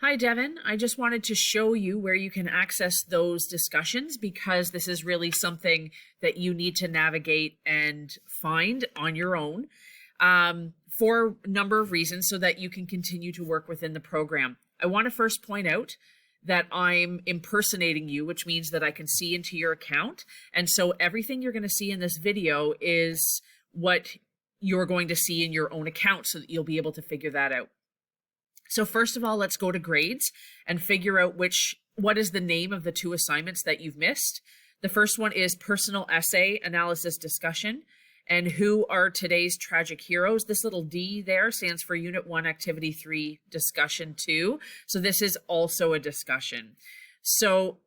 Hi, Devin. I just wanted to show you where you can access those discussions because this is really something that you need to navigate and find on your own for a number of reasons so that you can continue to work within the program. I want to first point out that I'm impersonating you, which means that I can see into your account. And so everything you're going to see in this video is what you're going to see in your own account so that you'll be able to figure that out. So first of all, let's go to grades and figure out what is the name of the two assignments that you've missed. The first one is personal essay analysis discussion. And who are today's tragic heroes? This little D there stands for Unit 1, Activity 3, Discussion 2. So this is also a discussion. So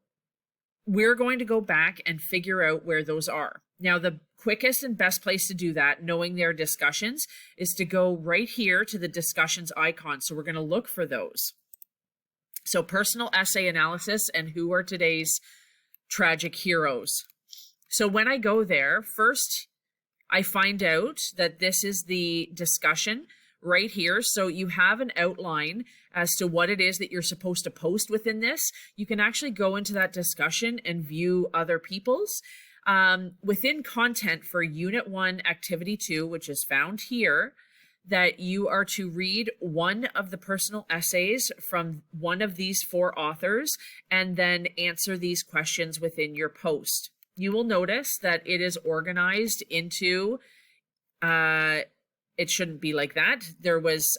we're going to go back and figure out where those are. Now, the quickest and best place to do that, knowing their discussions, is to go right here to the discussions icon. So we're going to look for those. So personal essay analysis and who are today's tragic heroes. So when I go there, first I find out that this is the discussion right here. So you have an outline as to what it is that you're supposed to post within this. You can actually go into that discussion and view other people's. Within content for Unit 1, Activity 2, which is found here, that you are to read one of the personal essays from one of these four authors and then answer these questions within your post. You will notice that it is organized into, it shouldn't be like that. There was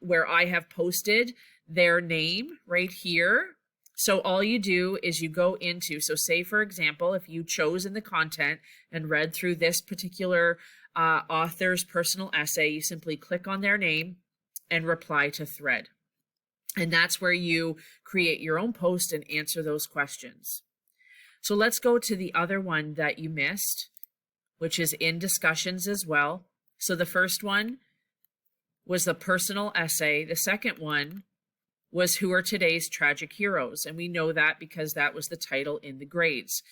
where I have posted their name right here. So all you do is you go into, so say for example, if you chose in the content and read through this particular author's personal essay, you simply click on their name and reply to thread. And that's where you create your own post and answer those questions. So let's go to the other one that you missed, which is in discussions as well. So the first one was the personal essay. The second one was who are today's tragic heroes. And we know that because that was the title in the grades.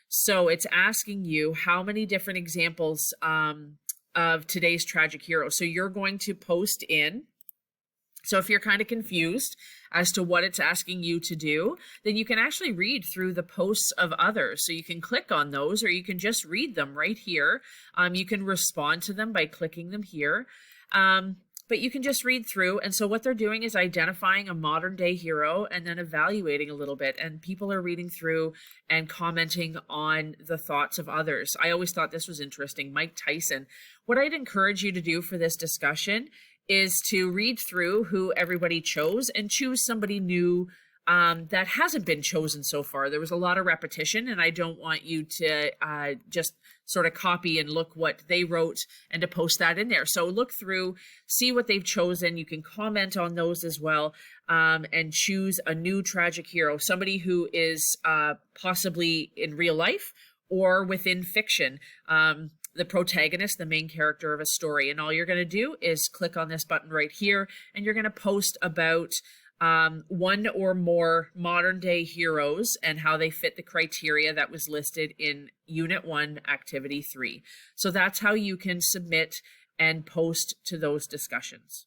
So it's asking you how many different examples of today's tragic heroes. So you're going to post in. So if you're kind of confused as to what it's asking you to do, then you can actually read through the posts of others. So you can click on those or you can just read them right here. You can respond to them by clicking them here. But you can just read through. And so what they're doing is identifying a modern day hero and then evaluating a little bit. And people are reading through and commenting on the thoughts of others. I always thought this was interesting. Mike Tyson. What I'd encourage you to do for this discussion is to read through who everybody chose and choose somebody new that hasn't been chosen so far. There was a lot of repetition, and I don't want you to just sort of copy and look what they wrote and to post that in there. So look through, see what they've chosen. You can comment on those as well, and choose a new tragic hero, somebody who is possibly in real life or within fiction. The protagonist, the main character of a story. And all you're going to do is click on this button right here, and you're going to post about one or more modern day heroes and how they fit the criteria that was listed in Unit 1, Activity 3. So that's how you can submit and post to those discussions.